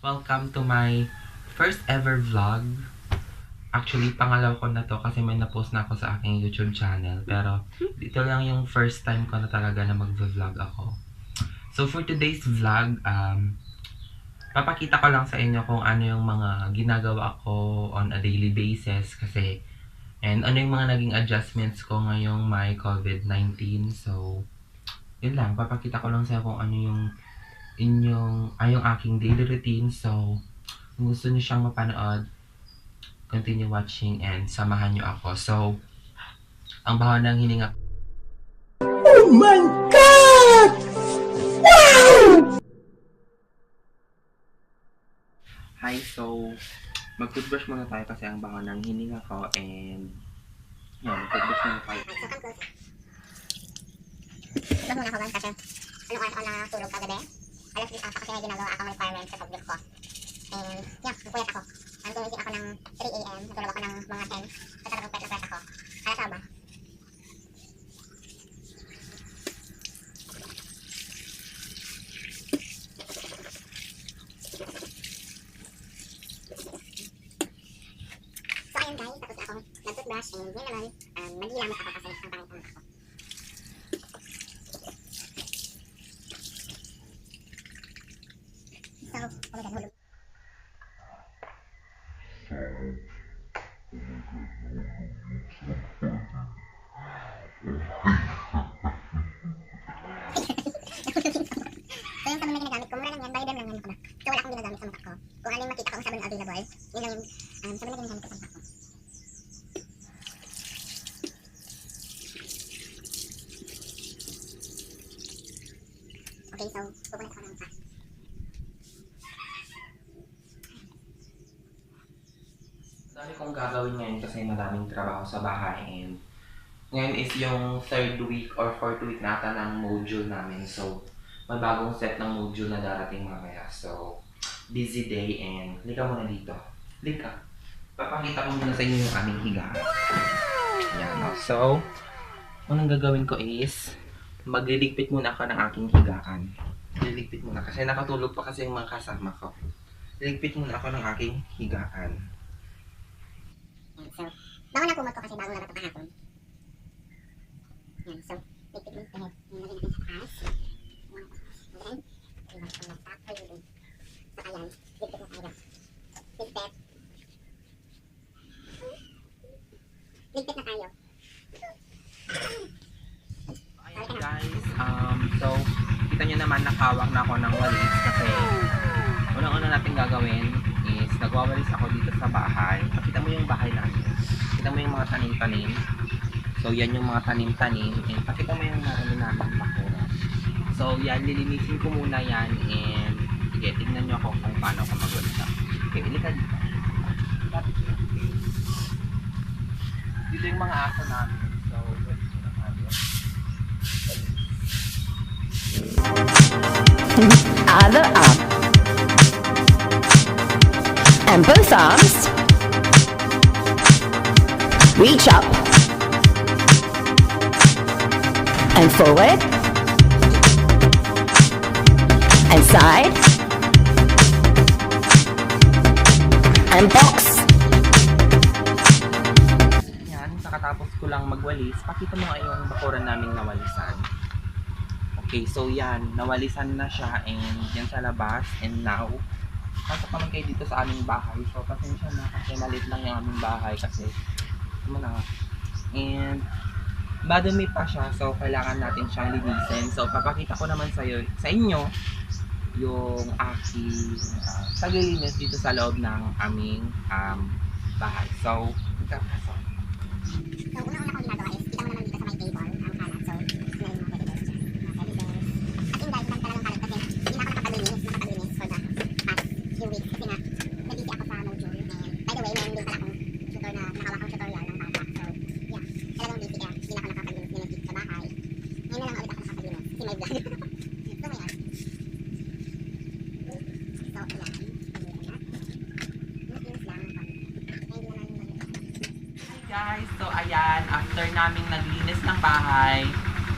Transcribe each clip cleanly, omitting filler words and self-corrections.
Welcome to my first ever vlog. Actually, pangalaw ko na to kasi may na-post na ako sa aking YouTube channel. Pero, ito lang yung first time ko na talaga na mag-vlog ako. So, for today's vlog, papakita ko lang sa inyo kung ano yung mga ginagawa ko on a daily basis kasi and ano yung mga naging adjustments ko ngayong may COVID-19. So, yun lang. Papakita ko lang sa kung ano yung yung aking daily routine. So, kung gusto niyo siyang mapanood, continue watching and samahan niyo ako. So, ang baho ng hininga. Oh my God! Hi, so, mag-toothbrush muna tayo kasi ang baho ng hininga ko and mag-toothbrush muna tayo. Doon muna ako guys kasi ano oras ako natulog kagabi. Alas 10 ata kasi may ginagawa akong requirement sa subject ko. And napuyat ako. Ang gumising ako ng 3 AM, natulog ako ng mga 10. At talagang pwet ako. Kaya sa ba? So ayun guys, tapos ako nag-toothbrush and yun naman, naghilamot ako kasi ang pangit ako. So, hulog. So yung sabon na ginagamit ko, mura lang yan, buy them lang yan ko na. So wala akong ginagamit sa mukha ko. Kung ano yung makita kong sabon na available, yun lang yung sabon na ginagamit ko sa mukha ko. Okay, so pupunit ako ng mukha. Dami kong gagawin ngayon kasi madaming trabaho sa bahay and ngayon is yung 3rd week or 4th week nata ng module namin. So, may bagong set ng module na darating mamaya. So, busy day and lika muna dito. Lika. Papakita ko muna sa inyo yung aming higaan. Yan. So, unang gagawin ko is magliligpit muna ako ng aking higaan. Liligpit muna kasi nakatulog pa kasi yung mga kasama ko. Liligpit muna ako ng aking higaan. Yan, so, bago na kumot ko kasi bago na ito kahapon. Yan, so, ligpit mo sa head. Yan, lagyan natin sa taas. Then, iwas ko na top or yun. So, ayan, ligpit na tayo. Ligpit. Ligpit na tayo. Ayan guys, so, kita nyo naman nakawak na ako ng walis kasi unang-una natin gagawin is nagwawalis ako dito sa bahay. Pakita mo yung bahay namin. Pakita mo yung mga tanim-tanim. So, yan yung mga tanim-tanim. And pakita mo yung marami namin bakura. So, yan, lilinisin ko muna yan. And, sige, tignan nyo ako kung paano ako magwalis. Okay, ilika dito. Dito yung mga aso namin. So, walis ko na tayo. Other up. And both arms. Reach up. And forward. And side. And box. Yan, sakatapos ko lang magwalis, pakita mo nga yung bakuran naming nawalisan. Okay, so yan, nawalisan na siya and yan sa labas and now, pasok naman kayo dito sa aming bahay. So, pasensya na kasi maliit lang yung aming bahay kasi, ano na, and, madumi pa siya, so kailangan natin siyang linisin. So, papakita ko naman sa inyo, yung aking paglilinis dito sa loob ng aming bahay. So, magkakasok. So, una-una kong ginagawa is, kita mo naman dito sa may table, ang kalat. So, sinayin mo pwede guys. As in guys, dami talagang kalat kasi hindi na ako nakapag-linis for the past few weeks kasi nga, nabisi ako sa module. And by the way, meron din pala akong tutor na nakawak ang tutorial ng bata. So, yeah, talagang busy kaya hindi na ako nakapag-linis dito sa bahay. Ngayon na lang ulit ako nakapag-linis kasi may vlog. So, ngayon. So, ayan. Matinis lang. Guys, so ayan, after naming naglinis ng bahay,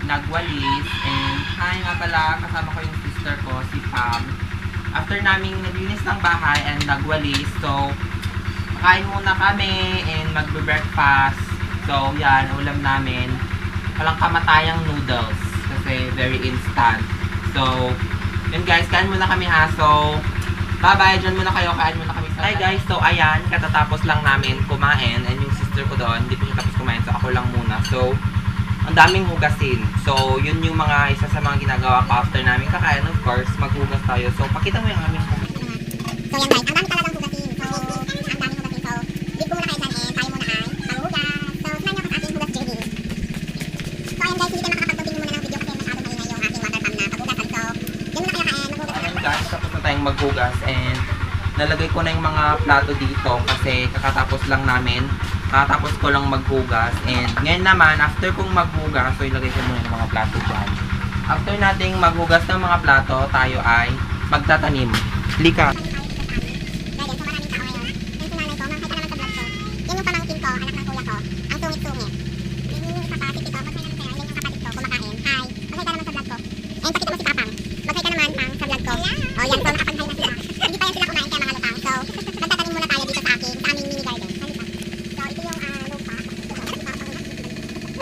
nagwalis, and hi nga pala, kasama ko yung sister ko, si Pam. after naming naglinis ng bahay and nagwalis, so, kain muna kami and magbe-breakfast. So, yan, ulam namin. Walang kamatayang noodles kasi very instant. So, yun guys, kain muna kami ha. So, bye-bye. Diyan muna kayo. Kain muna kami. Hi guys, so ayan, katatapos lang namin kumain and yung sister ko doon, hindi pa siya tapos kumain. So, ako lang muna. So, ang daming hugasin. So, yun yung mga isa sa mga ginagawa ko after namin kakain. Of course, maghugas tayo. So, pakita mo yung aming hugas. So yan guys, ang dami talagang hugasin. So, ang daming hugasin. So, leave ko muna kayo dyan and tayo muna ay maghugas. So, samahan niyo ako sa ating hugas journey. So ayan guys, hindi tayo makakapag-continue muna ng video kasi masyado maingay yung ating water pump na paghugasan. So, yun muna kayo kain, maghugas Ayan na. guys, tapos na tayong maghugas and nalagay ko na yung mga plato dito kasi kakatapos lang namin. Kakatapos ko lang maghugas and ngayon naman, after kong maghugas, so ilagay ko muna yung mga plato dyan. After nating maghugas ng mga plato, tayo ay magtatanim. Lika. Guys, so maraming tao ngayon. Yung sinanay ko, makita naman sa vlog ko. Yan yung pamangkin ko, anak ng kuya ko. Ang sungit-sungit. Yung isa pa, si Tito, magkaya naman yan yung kapatid ko, kumakain. Hi, magkaya naman sa vlog ko. And pakita mo si Papang. Magkaya naman, Pang, sa vlog ko. O yan, so nakapag-hi na sila. Hindi pa yan sila kumain kaya mga lutang. So, magtatanim muna tayo dito sa aming mini garden. So, ito yung lupa.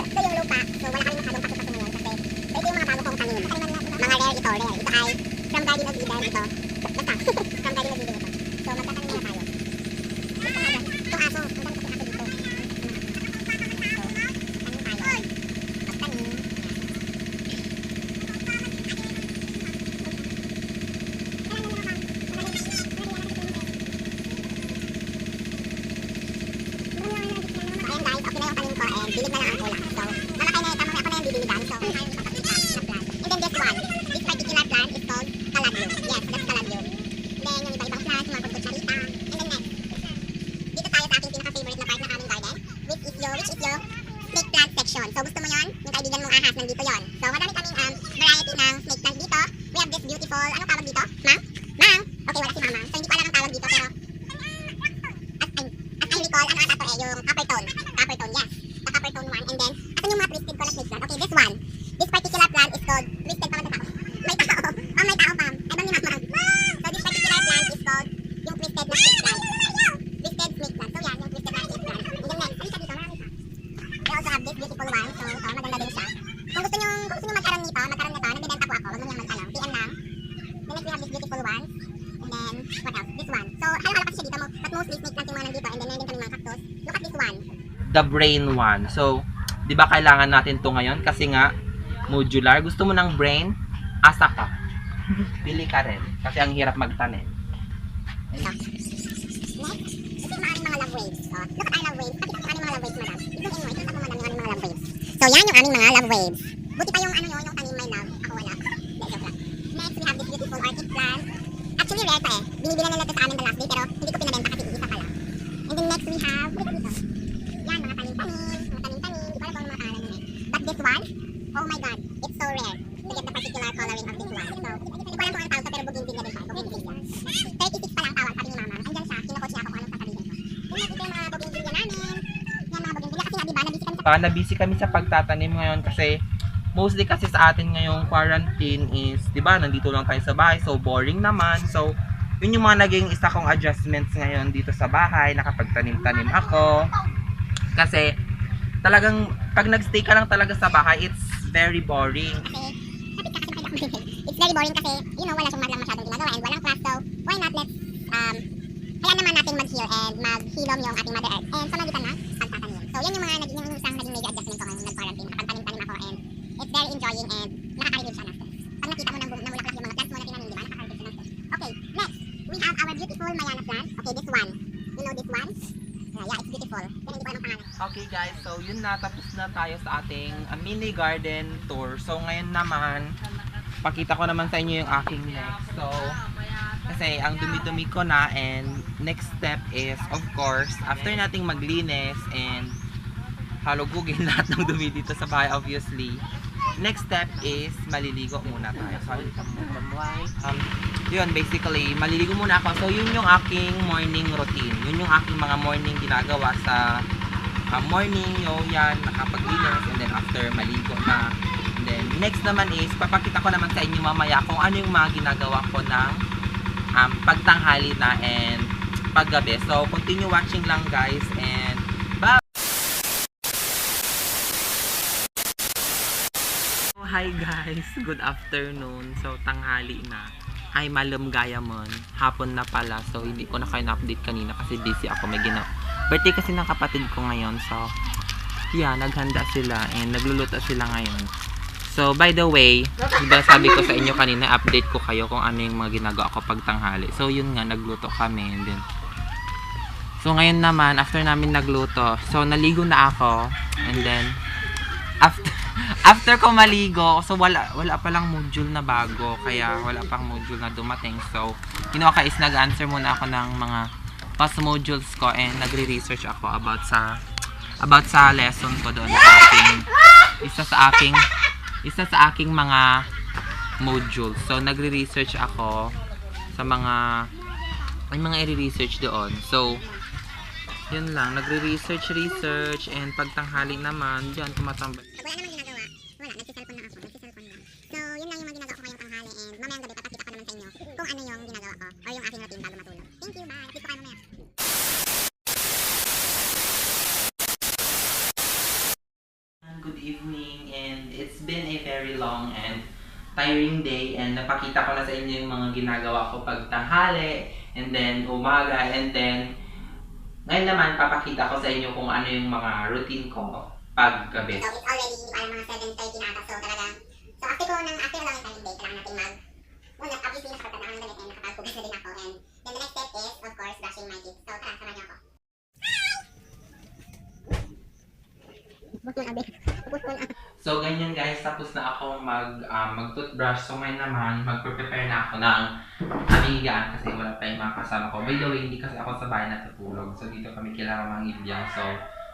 Ito yung lupa. So, wala kami masyadong paso-paso ngayon kasi ito yung mga bago kong tanim. Mga rare ito, rare. Ito ay from Garden of Eden ito. Basta, from Garden of Eden ito. So, magtatanim muna tayo. Itong aso, ang dami kasi aso dito. So, tanim tayo. Magtanim. So, ayan guys, okay na yung tanim ko and bilig na lang ang kulang. So, malaki na tama ako na yung bibiligan. So, tayo yung plant. And then this one, this particular plant is called Caladium. Yes, that's Caladium. Then yung iba-ibang plants, mga kutsarita. And then next, dito tayo sa aking pinaka-favorite na part ng aming garden, which is your snake plant section. So, gusto mo yon? Yung kaibigan mong ahas, nandito yon. So, madami kaming variety ng snake plant dito. We have this beautiful, anong tawag dito? Mang? Mang? Okay, wala si Mama. So, hindi ko alam ang tawag dito, pero as I recall, ano ata to yung copper tone. Copper tone, yes. The copper tone one. And then, asan yung mga twisted ko na snake plant? Okay, this one. This particular plant is called twisted pa ba sa tao? May tao. Oh, may tao, Pam. Ay, bang ni Mama? So, this particular plant is called yung twisted na snake plant. Twisted snake plant. So, yan, yung twisted na snake plant. And then next, halika dito, marami pa. We also have this beautiful one. So, ito, maganda din siya. Kung gusto nyo magkaroon nito, nagbibenta po ako. Huwag mo niyang mag-ano. PM lang. Then next, we have this beautiful one. And then, what else? This one. So, halo-halo kasi siya dito mo. But mostly, snake plant yung mga nandito. And then, meron din kami mga cactus. Look at this one. The brain one. So, di ba kailangan natin to ngayon? Kasi nga, modular. Gusto mo ng brain? Asa ka. Pili ka rin. Kasi ang hirap magtanim. Ito. Next, ito yung aming mga love waves. Look at our love waves. Pakita mo yung aming mga love waves, madam. Ito yung ito mo, madam, yung aming mga love waves. So, yan yung aming mga love waves. Buti pa yung ano yun, yung tanim may love. Ako wala. Hindi, joke lang. Next, we have this beautiful orchid plant. Actually, rare to eh. Binibilan nila ito sa amin the last day, pero hindi ko pinabenta kasi isa pa lang. And then next, we have, dito. Yan, mga tanim-tanim. Mga tanim-tanim. Hindi ko alam kung ano mga pangalan yun eh. But this one, oh my god, it's so rare to get the particular coloring of this one. So, hindi ko alam kung anong tawag to, pero bougainvillea din siya. Bougainvillea. 36 pa lang tawag, sabi ni Mama. Andyan siya, kinukoach niya ako kung anong sasabihin ko. Then next, ito yung mga bougainvillea namin. Yan, mga bougainvillea. Kasi nga, diba, nabisi kami sa Nabisi kami sa pagtatanim ngayon kasi mostly kasi sa atin ngayong quarantine is, di ba, nandito lang tayo sa bahay. So, boring naman. So, yun yung mga naging isa kong adjustments ngayon dito sa bahay. Nakapagtanim-tanim ako. Kasi, talagang, pag nagstay ka lang talaga sa bahay, it's very boring. Kasi, it's very boring kasi, you know, wala siyang madlang masyadong ginagawa and walang class. So, why not let's, kaya naman natin mag-heal and maghilom yung ating Mother Earth. And sa magitan na, pagtatanim. So, yan yung mga yung isang naging major adjustment ko ngayong nag-quarantine. Nakapagtanim-tanim ako and it's very enjoying and nakaka-relieve siya ng stress. Pag nakita mo namulaklak yung mga plants mo na tinanim, di ba? Nakaka-relieve siya ng stress. Okay, next, we have our beautiful Mayana plant. Okay, this one. You know this one? Yeah, it's beautiful. Pero hindi ko alam ang pangalan. Okay guys, so yun na, tapos na tayo sa ating mini garden tour. So ngayon naman, pakita ko naman sa inyo yung aking next. So, kasi ang dumi-dumi ko na and next step is, of course, after nating maglinis and halugugin lahat ng dumi dito sa bahay obviously, next step is maliligo muna tayo. Sorry, yun, basically, maliligo muna ako. So, yun yung aking morning routine. Yun yung aking mga morning ginagawa sa morning. Yan, nakapaglinis and then after maligo na. And then, next naman is, papakita ko naman sa inyo mamaya kung ano yung mga ginagawa ko ng pagtanghali na and paggabi. So, continue watching lang guys and bye! Hi guys! Good afternoon. So, tanghali na. Ay, malumgaya mon. Hapon na pala. So, hindi ko na kayo na-update kanina kasi busy ako. May birthday kasi ng kapatid ko ngayon. So, yeah, naghanda sila and nagluluto sila ngayon. So, by the way, diba sabi ko sa inyo kanina, update ko kayo kung ano yung mga ginagawa ko pag tanghali. So, yun nga, nagluto kami. And then, so, ngayon naman, after namin nagluto, so, naligo na ako. And then, after ko maligo, so, wala palang module na bago. Kaya, wala pang module na dumating. So, ginawa ka is nag-answer muna ako ng mga past modules ko and nagre-research ako about sa lesson ko doon sa aking isa sa aking mga modules. So, nagre-research ako sa may mga i-research doon. So, yun lang. Nagre-research and pagtanghali naman, diyan tumatambay. Pag wala namang ginagawa, wala. Nagsiselfon lang ako. Nagsiselfon lang. So, yun lang yung mga ginagawa ko ngayong tanghali and mamayang gabi papakita ko naman sa inyo kung ano yung ginagawa ko or yung aking routine bago matulog. Thank you, bye. Dito kayo mamaya. Good evening and it's been a very long and tiring day and napakita ko na sa inyo yung mga ginagawa ko pag tanghali and then umaga and then ngayon naman papakita ko sa inyo kung ano yung mga routine ko pag gabi. So, it's already parang mga 7:30 na ata. So, talagang, so after a long tiring day, kailangan natin muna, obviously, nakapagtanda ng damit and nakapagpugas na din ako. And then the next step is, of course, brushing my teeth. So, tara, samahan niyo ako. So, ganyan guys, tapos na ako mag-toothbrush. So, ngayon naman, mag-prepare na ako ng aming higaan kasi wala pa yung mga kasama ko. By the way, hindi kasi ako sa bahay natutulog. So, dito kami kila Mamang Ilya. So,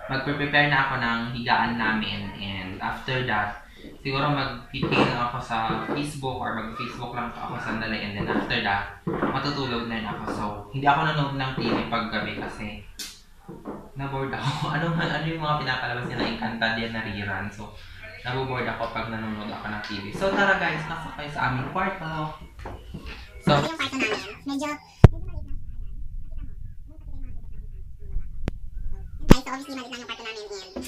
mag-prepare na ako ng higaan namin. And after that, siguro mag-pipil lang ako sa Facebook or mag-Facebook lang ako sandali. And then after that, matutulog na rin ako. So, hindi ako nanood ng TV pag gabi kasi na-bored ako. Ano yung mga pinapalabas niya na Encantadia na rerun. So, naboboard ako pag nanonood ako ng TV. So, tara guys, nasa kayo sa aming kwarto. So, yung kwarto namin, medyo maliit lang. Guys, so obviously maliit lang yung kwarto namin and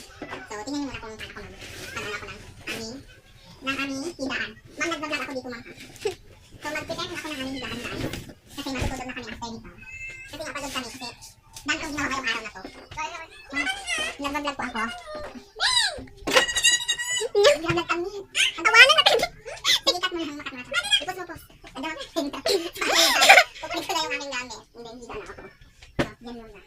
so, tingnan niyo muna kung paano ako ng aming higaan. Ma'am, nag-vlog ako dito ma'am. So, mag-prepare na ako ng aming higaan guys. Kasi matutulog na kami after nito. Kasi nga pagod kami kasi dami kong ginawa ngayong araw na to. Nag-vlog po ako. Nag-vlog kami. Ang tawanan natin. Sige, cut mo lang. Ipos mo po. Ano? Pupulis ko na yung aming gamit. Hindi, hindi na ako. So, yan yung na.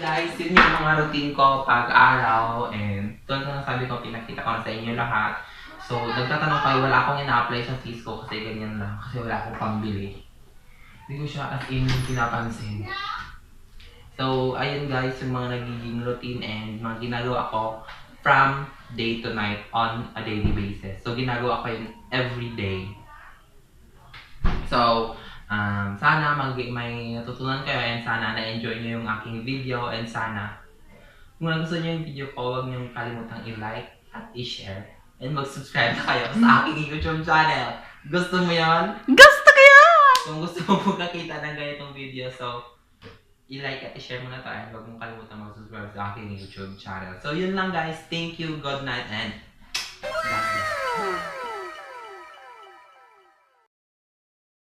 guys, yun yung mga routine ko pag-araw. And doon na sabi ko, pinakita ko na sa inyo lahat. So, nagtatanong kayo, wala akong ina-apply sa fees ko kasi ganyan lang. Kasi wala akong pambili. Hindi ko siya as in pinapansin. So, ayun guys, yung mga nagiging routine and mga ginagawa ko from day to night on a daily basis. So, ginagawa ko yun every day. So, sana may natutunan kayo and sana na-enjoy nyo yung aking video and sana kung gusto nyo yung video ko, huwag nyo kalimutang i-like at i-share and mag-subscribe na kayo sa aking YouTube channel. Gusto mo yun? Gusto ko yan! Kung gusto mo makakita ng ganitong video, so i-like at i-share mo na to and huwag mong kalimutan mag-subscribe sa aking YouTube channel. So yun lang guys. Thank you, good night, and God bless.